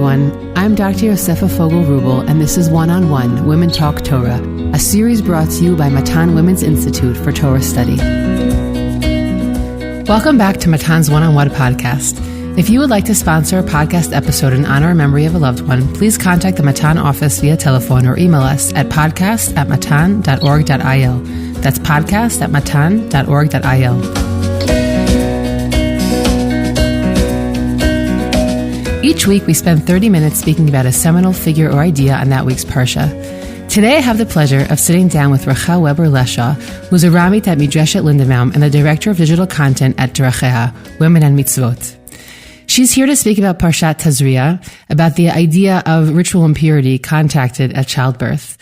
everyone. I'm Dr. Yosefa Fogel-Rubel, and this is One-on-One, Women Talk Torah, a series brought to you by Matan Women's Institute for Torah Study. Welcome back to Matan's One-on-One podcast. If you would like to sponsor a podcast episode in honor or memory of a loved one, please contact the Matan office via telephone or email us at podcast@matan.org.il. That's podcast@matan.org.il. Each week, we spend 30 minutes speaking about a seminal figure or idea on that week's Parsha. Today, I have the pleasure of sitting down with Rachel Weber Leshaw, who's a Ramit at Midreshet Lindenbaum and the Director of Digital Content at Drachea, Women and Mitzvot. She's here to speak about Parshat Tazria, about the idea of ritual impurity contracted at childbirth.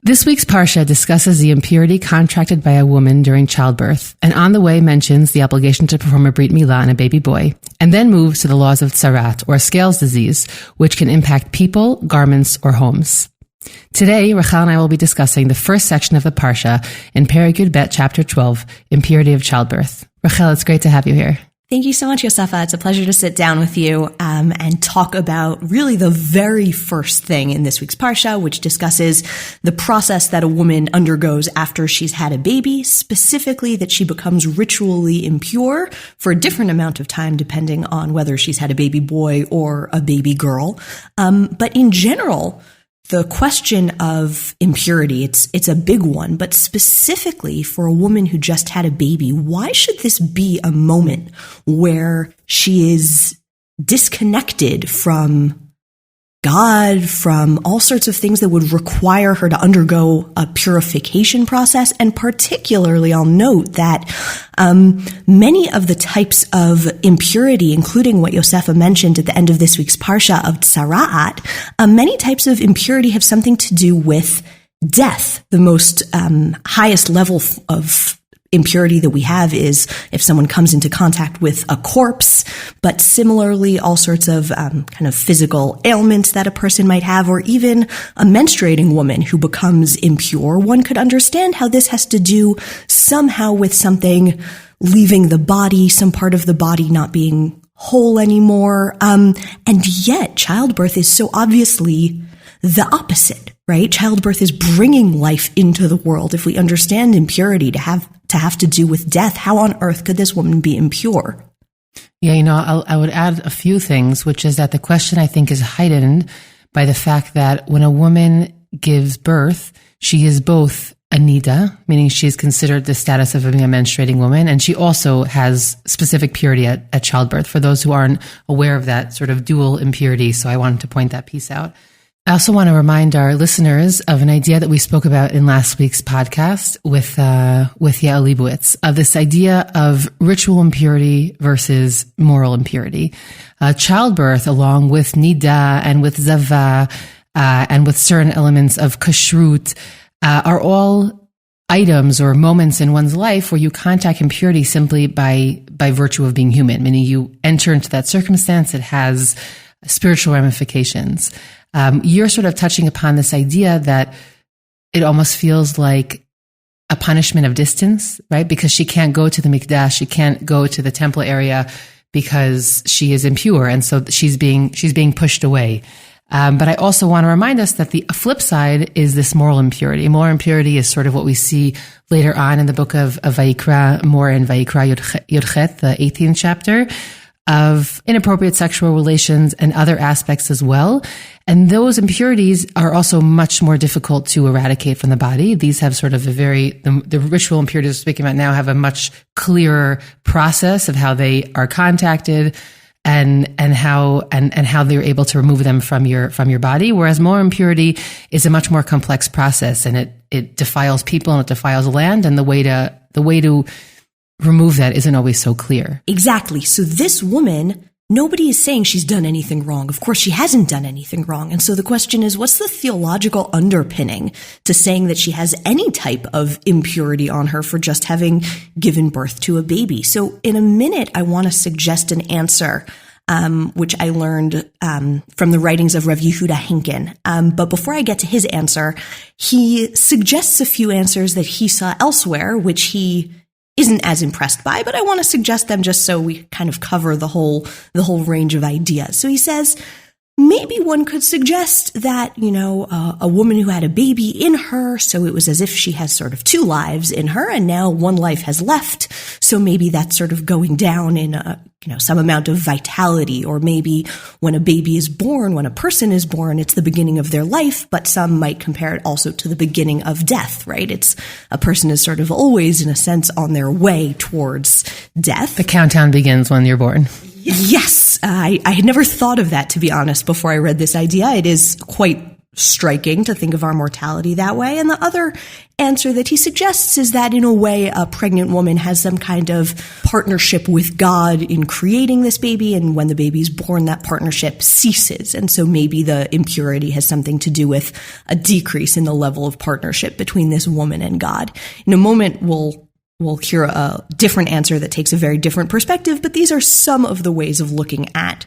This week's Parsha discusses the impurity contracted by a woman during childbirth, and on the way mentions the obligation to perform a brit milah on a baby boy, and then moves to the laws of tsarat, or scales disease, which can impact people, garments, or homes. Today, Rachel and I will be discussing the first section of the Parsha in Perek Yud Bet, Chapter 12, Impurity of Childbirth. Rachel, it's great to have you here. Thank you so much, Yosefa. It's a pleasure to sit down with you and talk about really the very first thing in this week's Parsha, which discusses the process that a woman undergoes after she's had a baby, specifically that she becomes ritually impure for a different amount of time, depending on whether she's had a baby boy or a baby girl. But in general, the question of impurity, it's a big one, but specifically for a woman who just had a baby, why should this be a moment where she is disconnected from God, from all sorts of things that would require her to undergo a purification process? And particularly, I'll note that many of the types of impurity, including what Yosefa mentioned at the end of this week's Parsha of Tzara'at, many types of impurity have something to do with death. The most highest level of impurity that we have is if someone comes into contact with a corpse, but similarly all sorts of kind of physical ailments that a person might have, or even a menstruating woman who becomes impure. One could understand how this has to do somehow with something leaving the body, some part of the body not being whole anymore. And yet childbirth is so obviously the opposite, right? Childbirth is bringing life into the world. If we understand impurity to have to do with death, how on earth could this woman be impure? Yeah, I would add a few things, which is that the question, I think, is heightened by the fact that when a woman gives birth, she is both a nida, meaning she's considered the status of being a menstruating woman, and she also has specific purity at childbirth, for those who aren't aware of that sort of dual impurity. So I wanted to point that piece out. I also want to remind our listeners of an idea that we spoke about in last week's podcast with Yael Leibowitz, of this idea of ritual impurity versus moral impurity. Childbirth, along with nida and with zava and with certain elements of kashrut, are all items or moments in one's life where you contact impurity simply by virtue of being human, meaning you enter into that circumstance. It has spiritual ramifications. You're sort of touching upon this idea that it almost feels like a punishment of distance, right? Because she can't go to the mikdash, she can't go to the temple area because she is impure, and so she's being pushed away. But I also want to remind us that the flip side is this moral impurity. Moral impurity is sort of what we see later on in the book of Vayikra, more in Vayikra Yudchet, the 18th chapter, of inappropriate sexual relations and other aspects as well. And those impurities are also much more difficult to eradicate from the body. These have sort of the ritual impurities we're speaking about now have a much clearer process of how they are contacted and how they're able to remove them from your body. Whereas moral impurity is a much more complex process, and it defiles people and it defiles land, and the way to remove that isn't always so clear. Exactly. So this woman, nobody is saying she's done anything wrong. Of course, she hasn't done anything wrong. And so the question is, what's the theological underpinning to saying that she has any type of impurity on her for just having given birth to a baby? So in a minute, I want to suggest an answer, which I learned from the writings of Rabbi Yehuda Hertzl Henkin. But before I get to his answer, he suggests a few answers that he saw elsewhere, which he isn't as impressed by, but I want to suggest them just so we kind of cover the whole range of ideas. So he says, maybe one could suggest that, a woman who had a baby in her, so it was as if she has sort of two lives in her, and now one life has left. So maybe that's sort of going down in some amount of vitality, or maybe when a baby is born, when a person is born, it's the beginning of their life, but some might compare it also to the beginning of death, right? It's a person is sort of always, in a sense, on their way towards death. The countdown begins when you're born. Yes. I had never thought of that, to be honest, before I read this idea. It is quite striking to think of our mortality that way. And the other answer that he suggests is that, in a way, a pregnant woman has some kind of partnership with God in creating this baby, and when the baby's born, that partnership ceases. And so maybe the impurity has something to do with a decrease in the level of partnership between this woman and God. In a moment, we'll hear a different answer that takes a very different perspective, but these are some of the ways of looking at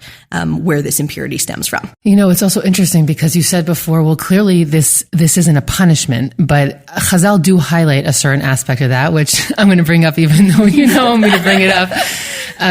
where this impurity stems from. It's also interesting because you said before, well, clearly this isn't a punishment, but Chazal do highlight a certain aspect of that, which I'm going to bring up even though you know I'm going to bring it up.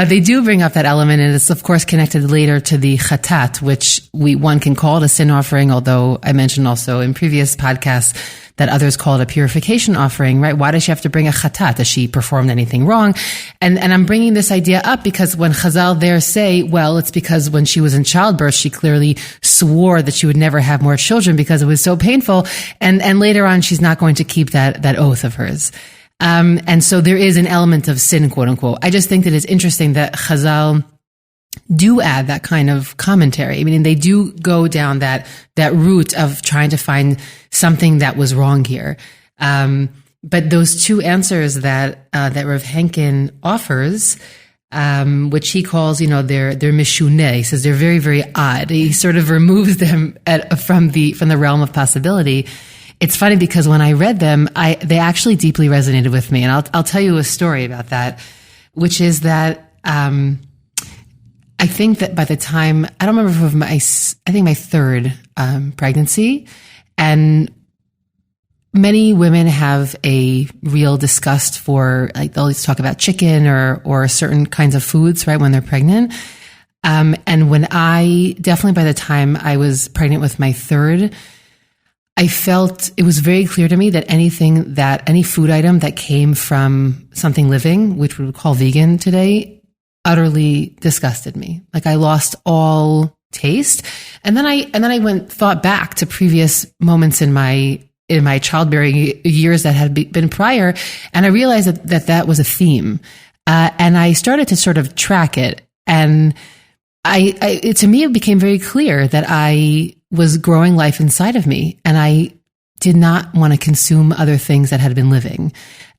They do bring up that element, and it's of course connected later to the chatat, which one can call it a sin offering, although I mentioned also in previous podcasts that others call it a purification offering, right? Why does she have to bring a chatat? Has she performed anything wrong? And I'm bringing this idea up because when Chazal there say, well, it's because when she was in childbirth, she clearly swore that she would never have more children because it was so painful. And later on, she's not going to keep that oath of hers. And so there is an element of sin, quote unquote. I just think that it's interesting that Chazal do add that kind of commentary. I mean, they do go down that route of trying to find something that was wrong here. But those two answers that Rav Henkin offers, which he calls, they're mishuneh. He says they're very, very odd. He sort of removes them from the realm of possibility. It's funny because when I read them, they actually deeply resonated with me. And I'll tell you a story about that, which is that, I think that by the time, I don't remember if it was my third pregnancy, and many women have a real disgust for, like, they'll always talk about chicken or certain kinds of foods, right, when they're pregnant. And when definitely by the time I was pregnant with my third, I felt it was very clear to me that any food item that came from something living, which we would call vegan today, utterly disgusted me. Like, I lost all taste. And then I thought back to previous moments in my childbearing years that had been prior, and I realized that was a theme. And I started to sort of track it. And to me, it became very clear that I was growing life inside of me, and I did not want to consume other things that had been living.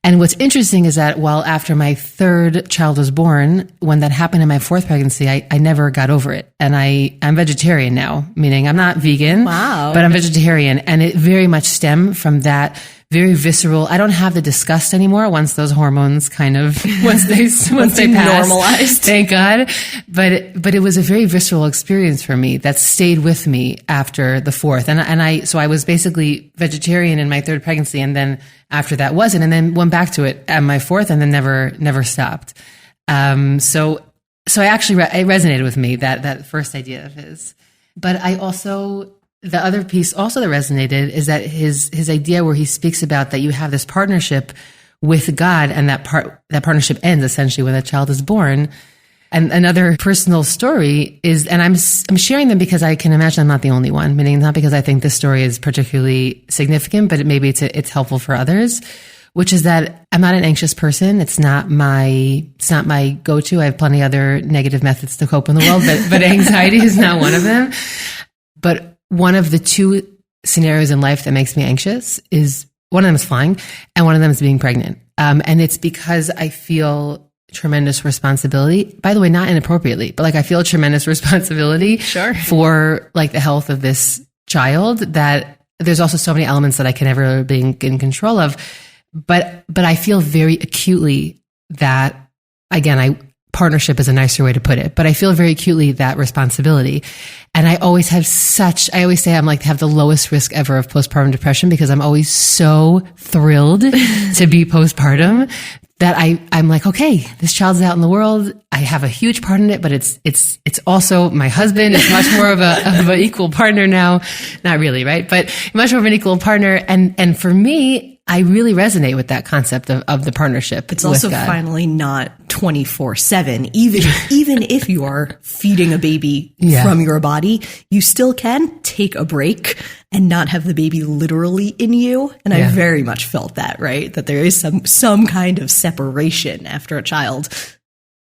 And what's interesting is that while after my third child was born, when that happened in my fourth pregnancy, I never got over it. And I'm vegetarian now, meaning I'm not vegan, wow, but I'm vegetarian. And it very much stemmed from that very visceral. I don't have the disgust anymore once those hormones once they pass, normalized. Thank God. But it was a very visceral experience for me that stayed with me after the fourth. So I was basically vegetarian in my third pregnancy, and then after that wasn't, and then went back to it at my fourth, and then never stopped. So I actually, it resonated with me, that first idea of his. But the other piece also that resonated is that his idea where he speaks about that you have this partnership with God, and that partnership ends essentially when the child is born. And another personal story is, and I'm sharing them because I can imagine I'm not the only one, meaning not because I think this story is particularly significant, but maybe it's helpful for others, which is that I'm not an anxious person. It's not my go-to. I have plenty of other negative methods to cope in the world, but anxiety is not one of them. But one of the two scenarios in life that makes me anxious is, one of them is flying, and one of them is being pregnant. And it's because I feel tremendous responsibility, by the way, not inappropriately, but I feel a tremendous responsibility for the health of this child, that there's also so many elements that I can never be in control of. But I feel very acutely that, again, partnership is a nicer way to put it, but I feel very acutely that responsibility. And I always say I'm have the lowest risk ever of postpartum depression, because I'm always so thrilled to be postpartum, that I'm like, okay, this child's out in the world. I have a huge part in it, but it's also my husband is much more of an equal partner now. Not really, right? But much more of an equal partner. And for me, I really resonate with that concept of the partnership. It's also God. Finally not 24/7. Even if you are feeding a baby from your body, you still can take a break and not have the baby literally in you. And I very much felt that, right? That there is some kind of separation after a child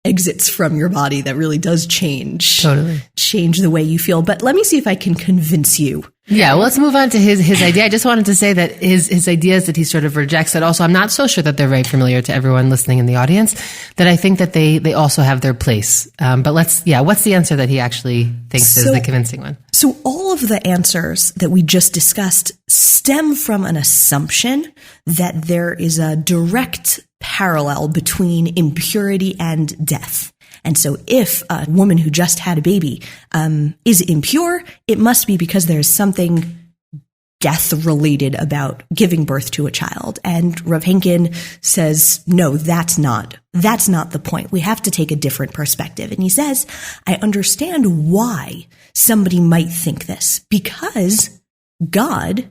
exits from your body that really does change the way you feel. But let me see if I can convince you. Yeah, well, let's move on to his idea. I just wanted to say that his ideas that he sort of rejects, that also I'm not so sure that they're very familiar to everyone listening in the audience, that I think that they also have their place. But what's the answer that he actually thinks is the convincing one? So all of the answers that we just discussed stem from an assumption that there is a direct parallel between impurity and death. And so if a woman who just had a baby is impure, it must be because there's something death-related about giving birth to a child. And Rav Henkin says, no, that's not the point. We have to take a different perspective. And he says, I understand why somebody might think this, because God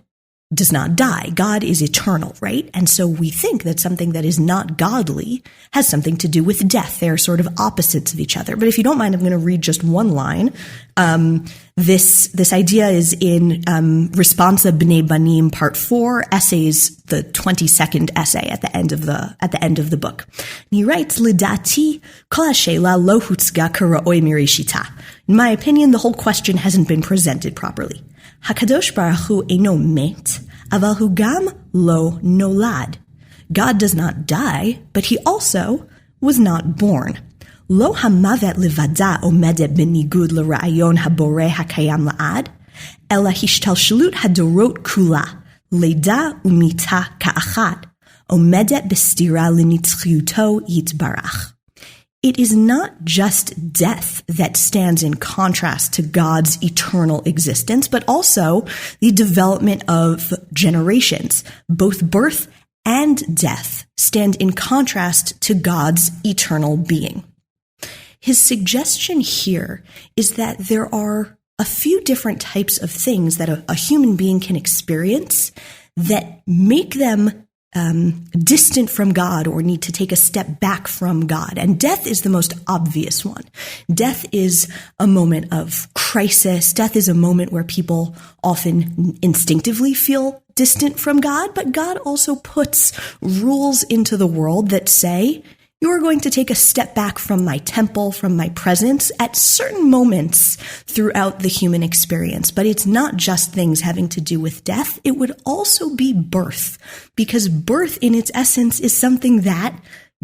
does not die. God is eternal, right? And so we think that something that is not godly has something to do with death. They are sort of opposites of each other. But if you don't mind, I'm going to read just one line. This idea is in Responsa B'nai Banim, Part 4, Essays, the 22nd essay at the end of the book. And he writes, Lidati kol hashela lo hutzga k'ra'oi mirishita. In my opinion, the whole question hasn't been presented properly. HaKadosh Baruch Hu eino met, aval hu gam lo nolad. God does not die, but he also was not born. Lo hamavet levada omedet benigud l'ra'ayon haboreh hakayam la'ad, ela hishtalshalut hadorot kula, leda umita ka'achat, omedet bestira l'nitzchiuto yitbarach. It is not just death that stands in contrast to God's eternal existence, but also the development of generations. Both birth and death stand in contrast to God's eternal being. His suggestion here is that there are a few different types of things that a human being can experience that make them distant from God or need to take a step back from God. And death is the most obvious one. Death is a moment of crisis. Death is a moment where people often instinctively feel distant from God, but God also puts rules into the world that say, you are going to take a step back from my temple, from my presence at certain moments throughout the human experience. But it's not just things having to do with death. It would also be birth, because birth in its essence is something that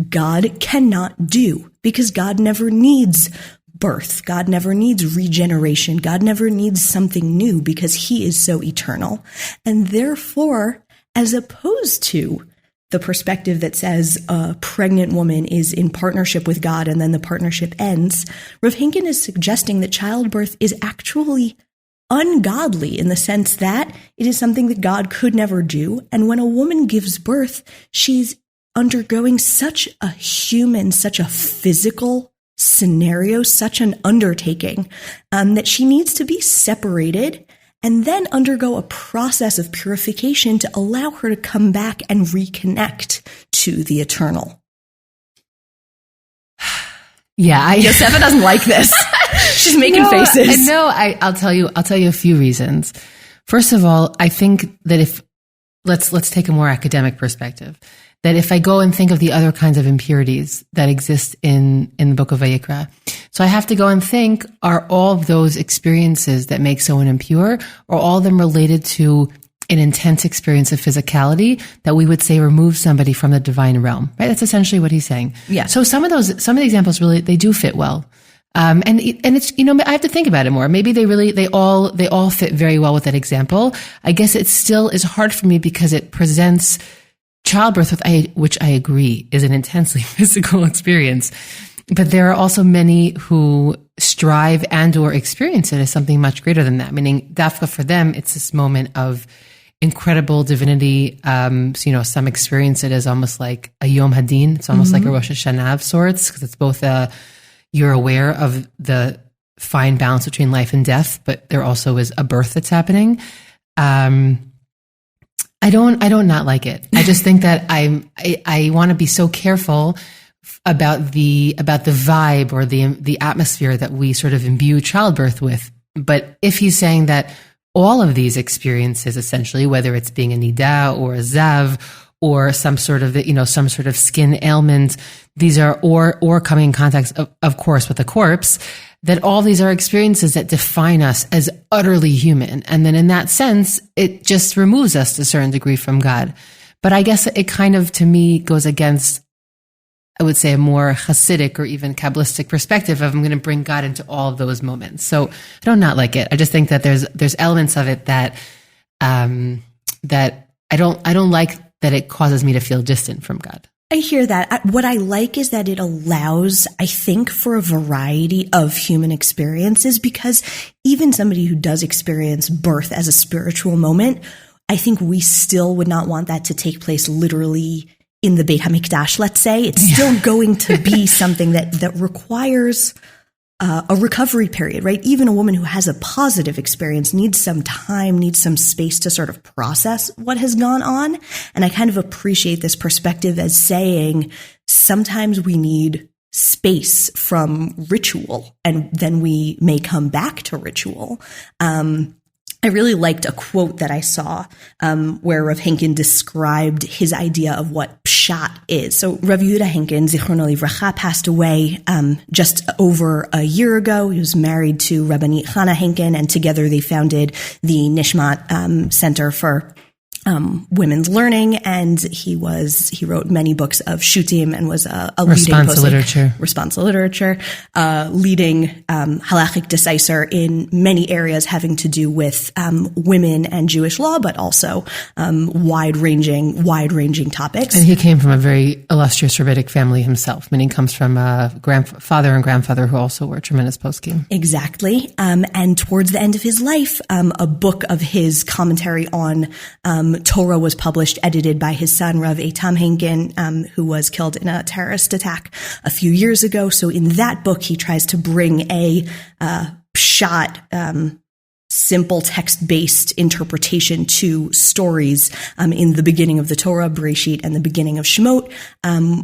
God cannot do, because God never needs birth. God never needs regeneration. God never needs something new, because he is so eternal. And therefore, as opposed to the perspective that says a pregnant woman is in partnership with God and then the partnership ends, Rav Henkin is suggesting that childbirth is actually ungodly in the sense that it is something that God could never do. And when a woman gives birth, she's undergoing such a human, such a physical scenario, such an undertaking, that she needs to be separated and then undergo a process of purification to allow her to come back and reconnect to the eternal. Yeah, Yosefa doesn't like this. She's making faces. No, I'll tell you a few reasons. First of all, I think that let's take a more academic perspective. That if I go and think of the other kinds of impurities that exist in the book of Vayikra, so I have to go and think, are all of those experiences that make someone impure, or all of them related to an intense experience of physicality that we would say removes somebody from the divine realm, right? That's essentially what he's saying. Yeah. So some of the examples really, they do fit well. And it's, I have to think about it more. Maybe they all fit very well with that example. I guess it still is hard for me because it presents childbirth, which I agree is an intensely physical experience. But there are also many who strive and or experience it as something much greater than that, meaning dafka for them, it's this moment of incredible divinity. So, some experience it as almost like a Yom Hadin. It's almost like a Rosh Hashanah of sorts, because it's both you're aware of the fine balance between life and death, but there also is a birth that's happening. I don't not like it. I just think that I want to be so careful about the vibe or the atmosphere that we sort of imbue childbirth with. But if he's saying that all of these experiences, essentially, whether it's being a nida or a zav or some sort of skin ailment, these are or coming in contact, of course, with a corpse, that all these are experiences that define us as utterly human. And then in that sense, it just removes us to a certain degree from God. But I guess it kind of, to me, goes against, I would say, a more Hasidic or even Kabbalistic perspective of I'm going to bring God into all of those moments. So I don't not like it. I just think that there's elements of it that that I don't like, that it causes me to feel distant from God. I hear that. What I like is that it allows, I think, for a variety of human experiences, because even somebody who does experience birth as a spiritual moment, I think we still would not want that to take place literally in the Beit HaMikdash, let's say. It's still going to be something that requires a recovery period, right? Even a woman who has a positive experience needs some time, needs some space to sort of process what has gone on. And I kind of appreciate this perspective as saying sometimes we need space from ritual, and then we may come back to ritual. I really liked a quote that I saw where Rav Henkin described his idea of what pshat is. So Rabbi Yehuda Hertzl Zichrono Livracha passed away just over a year ago. He was married to Rabbanit Rachel Weber Leshaw Henkin, and together they founded the Nishmat Center for women's learning, and he wrote many books of shutim and was a responsive literature, leading halachic decisor in many areas having to do with women and Jewish law, but also wide-ranging topics. And he came from a very illustrious rabbinic family himself, meaning comes from a father and grandfather who also were tremendous poskim. Exactly. And towards the end of his life, a book of his commentary on Torah was published, edited by his son, Rav Eitam Henkin, who was killed in a terrorist attack a few years ago. So in that book, he tries to bring a pshat, simple text-based interpretation to stories in the beginning of the Torah, Bereshit, and the beginning of Shemot.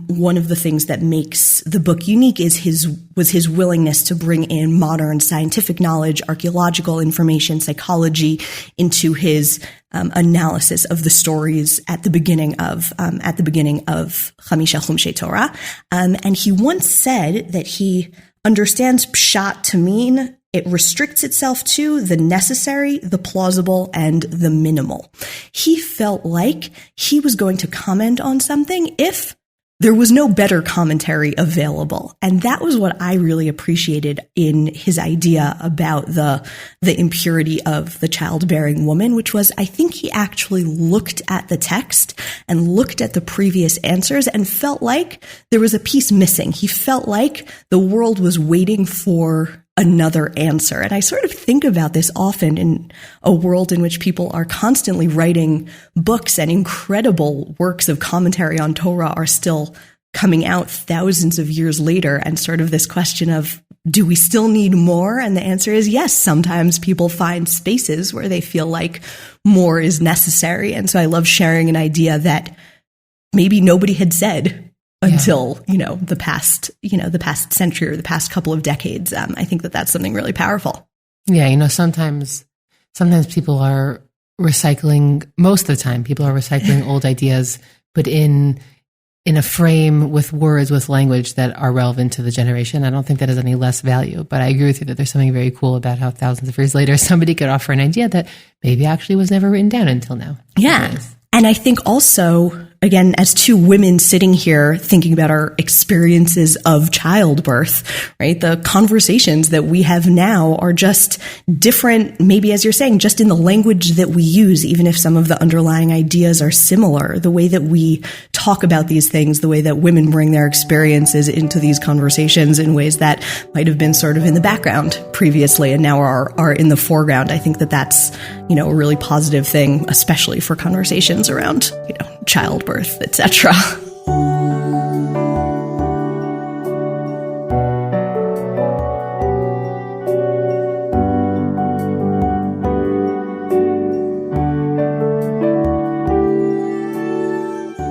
One of the things that makes the book unique is his willingness to bring in modern scientific knowledge, archaeological information, psychology into his analysis of the stories at the beginning of Chamisha Chumshei Torah. And he once said that he understands pshat to mean it restricts itself to the necessary, the plausible, and the minimal. He felt like he was going to comment on something if there was no better commentary available. And that was what I really appreciated in his idea about the impurity of the childbearing woman, which was, I think he actually looked at the text and looked at the previous answers and felt like there was a piece missing. He felt like the world was waiting for another answer. And I sort of think about this often in a world in which people are constantly writing books, and incredible works of commentary on Torah are still coming out thousands of years later. And sort of this question of, do we still need more? And the answer is yes. Sometimes people find spaces where they feel like more is necessary. And so I love sharing an idea that maybe nobody had said until, the past century or the past couple of decades. I think that that's something really powerful. Yeah. Sometimes people are recycling, most of the time people are recycling old ideas, but in a frame with words, with language that are relevant to the generation. I don't think that has any less value, but I agree with you that there's something very cool about how thousands of years later, somebody could offer an idea that maybe actually was never written down until now. Yeah. And I think also, again, as two women sitting here thinking about our experiences of childbirth, right? The conversations that we have now are just different, maybe as you're saying, just in the language that we use, even if some of the underlying ideas are similar. The way that we talk about these things, the way that women bring their experiences into these conversations in ways that might have been sort of in the background previously and now are in the foreground. I think that that's, a really positive thing, especially for conversations around, childbirth, etc.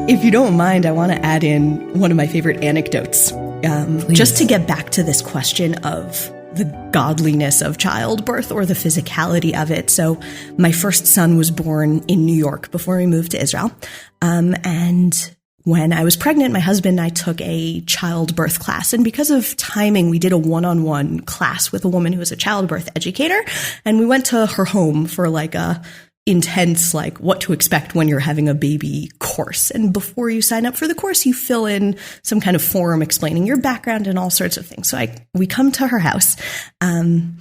If you don't mind, I want to add in one of my favorite anecdotes, just to get back to this question of the godliness of childbirth or the physicality of it. So my first son was born in New York before we moved to Israel. And when I was pregnant, my husband and I took a childbirth class. And because of timing, we did a one-on-one class with a woman who was a childbirth educator. And we went to her home for like a intense, like what to expect when you're having a baby course. And before you sign up for the course, you fill in some kind of form explaining your background and all sorts of things. So we come to her house, and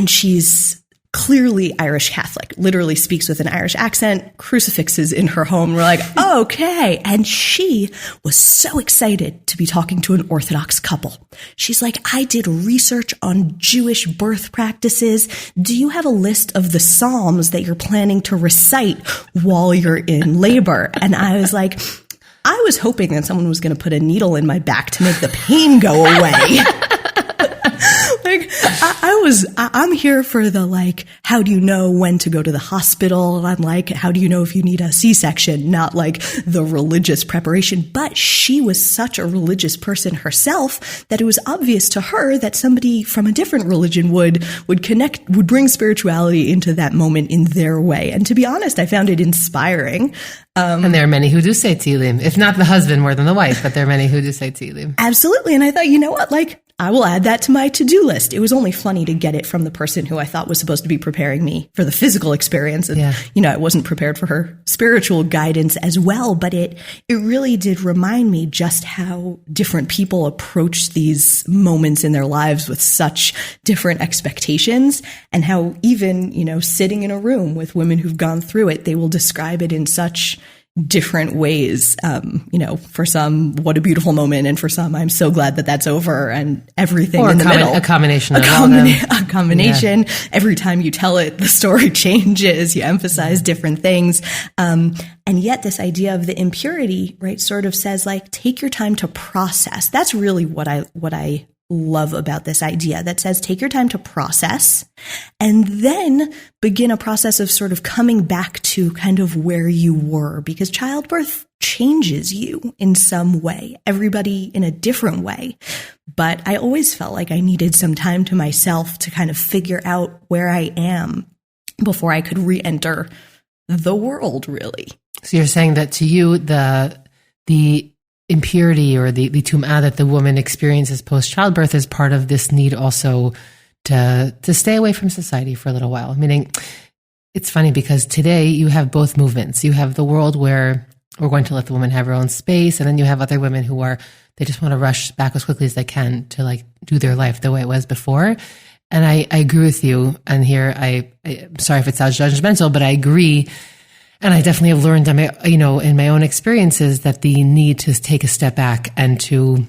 she's clearly Irish Catholic, literally speaks with an Irish accent, crucifixes in her home. We're like, okay. And she was so excited to be talking to an Orthodox couple. She's like, I did research on Jewish birth practices. Do you have a list of the Psalms that you're planning to recite while you're in labor? And I was like, I was hoping that someone was going to put a needle in my back to make the pain go away. Like, I'm here for the, like, how do you know when to go to the hospital? And I'm like, how do you know if you need a C-section? Not like the religious preparation. But she was such a religious person herself that it was obvious to her that somebody from a different religion would bring spirituality into that moment in their way. And to be honest, I found it inspiring. And there are many who do say Tehillim, if not the husband more than the wife, but there are many who do say Tehillim. Absolutely. And I thought, you know what, like, I will add that to my to-do list. It was only funny to get it from the person who I thought was supposed to be preparing me for the physical experience. And, I wasn't prepared for her spiritual guidance as well. But it really did remind me just how different people approach these moments in their lives with such different expectations, and how even, sitting in a room with women who've gone through it, they will describe it in such different ways. For some, what a beautiful moment. And for some, I'm so glad that that's over, and everything in the middle. A combination. A combination. Yeah. Every time you tell it, the story changes. You emphasize different things. And yet this idea of the impurity, right, sort of says, like, take your time to process. That's really what I love about this idea that says, take your time to process and then begin a process of sort of coming back to kind of where you were, because childbirth changes you in some way, everybody in a different way. But I always felt like I needed some time to myself to kind of figure out where I am before I could re-enter the world, really. So you're saying that to you, the impurity or the tum'ah that the woman experiences post-childbirth is part of this need also to stay away from society for a little while. Meaning, it's funny because today you have both movements. You have the world where we're going to let the woman have her own space, and then you have other women who they just want to rush back as quickly as they can to like do their life the way it was before. And I agree with you. And here I'm sorry if it sounds judgmental, but I agree. And I definitely have learned, in my own experiences, that the need to take a step back and to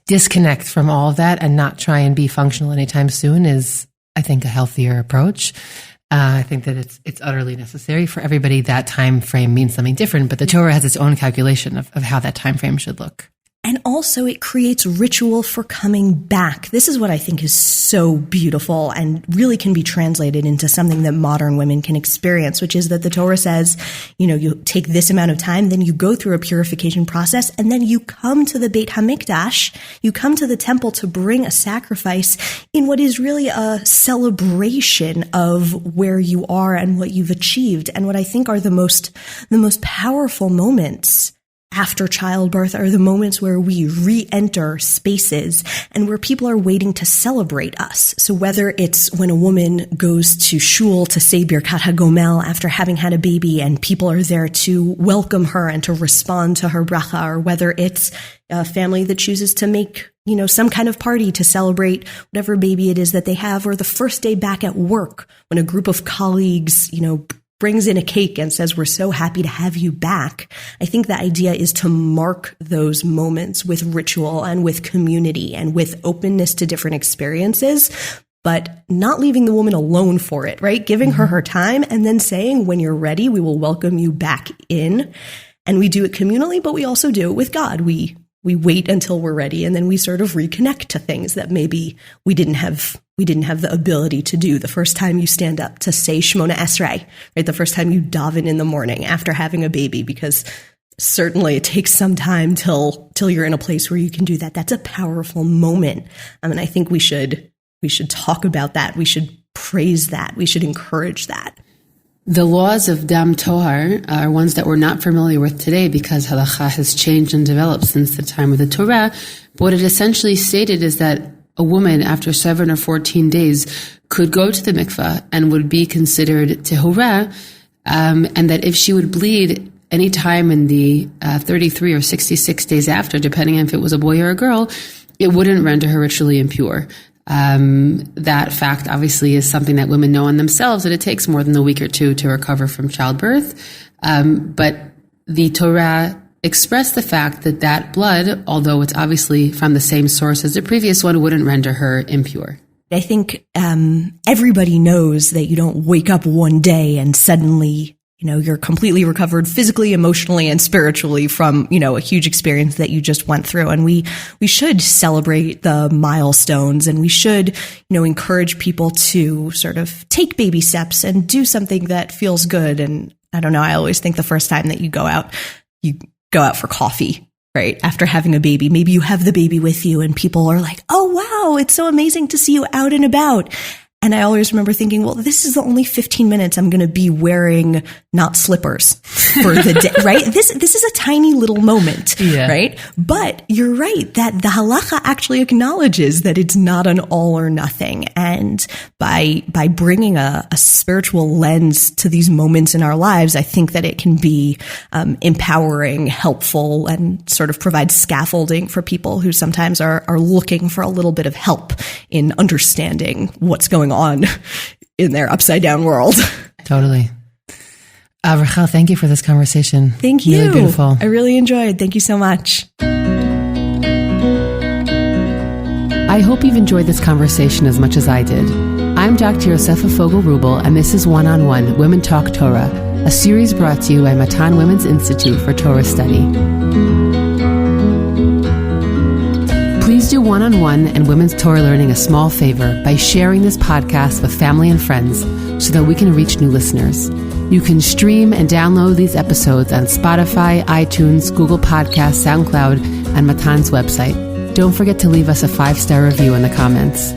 disconnect from all of that and not try and be functional anytime soon is, I think, a healthier approach. I think that it's utterly necessary for everybody. That time frame means something different, but the Torah has its own calculation of how that time frame should look. And also it creates ritual for coming back. This is what I think is so beautiful and really can be translated into something that modern women can experience, which is that the Torah says, you take this amount of time, then you go through a purification process, and then you come to the Beit HaMikdash, you come to the temple to bring a sacrifice in what is really a celebration of where you are and what you've achieved, and what I think are the most powerful moments after childbirth are the moments where we re-enter spaces and where people are waiting to celebrate us. So whether it's when a woman goes to shul to say Birkat HaGomel after having had a baby and people are there to welcome her and to respond to her bracha, or whether it's a family that chooses to make, some kind of party to celebrate whatever baby it is that they have, or the first day back at work when a group of colleagues, brings in a cake and says, we're so happy to have you back. I think the idea is to mark those moments with ritual and with community and with openness to different experiences, but not leaving the woman alone for it, right? Giving her her time and then saying, when you're ready, we will welcome you back in. And we do it communally, but we also do it with God. We wait until we're ready, and then we sort of reconnect to things that maybe we didn't have the ability to do the first time you stand up to say Shmona Esrei, right? The first time you daven in the morning after having a baby, because certainly it takes some time till you're in a place where you can do that. That's a powerful moment. And I think we should talk about that. We should praise that. We should encourage that. The laws of Dam Tohar are ones that we're not familiar with today because halacha has changed and developed since the time of the Torah. But what it essentially stated is that a woman after 7 or 14 days could go to the mikveh and would be considered tehorah, and that if she would bleed any time in the 33 or 66 days after, depending on if it was a boy or a girl, it wouldn't render her ritually impure. That fact obviously is something that women know on themselves, that it takes more than a week or two to recover from childbirth. But the Torah expressed the fact that blood, although it's obviously from the same source as the previous one, wouldn't render her impure. I think everybody knows that you don't wake up one day and suddenly you're completely recovered physically, emotionally, and spiritually from, a huge experience that you just went through. And we should celebrate the milestones, and we should, encourage people to sort of take baby steps and do something that feels good. And I don't know, I always think the first time that you go out for coffee, right? After having a baby, maybe you have the baby with you and people are like, oh, wow, it's so amazing to see you out and about. And I always remember thinking, well, this is the only 15 minutes I'm going to be wearing not slippers for the day, right? This is a tiny little moment, right? But you're right that the halacha actually acknowledges that it's not an all or nothing. And by bringing a spiritual lens to these moments in our lives, I think that it can be empowering, helpful, and sort of provide scaffolding for people who sometimes are looking for a little bit of help in understanding what's going on in their upside down world. Totally. Rachel, thank you for this conversation. Thank you. Really beautiful. I really enjoyed. Thank you so much. I hope you've enjoyed this conversation as much as I did. I'm Dr. Yosefa Fogel-Rubel, and this is One-on-One Women Talk Torah, a series brought to you by Matan Women's Institute for Torah Study. Please do One-on-One and Women's Torah Learning a small favor by sharing this podcast with family and friends so that we can reach new listeners. You can stream and download these episodes on Spotify, iTunes, Google Podcasts, SoundCloud, and Matan's website. Don't forget to leave us a 5-star review in the comments.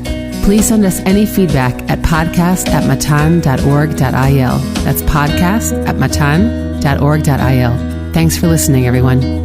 Please send us any feedback at podcast@matan.org.il. That's podcast@matan.org.il. Thanks for listening, everyone.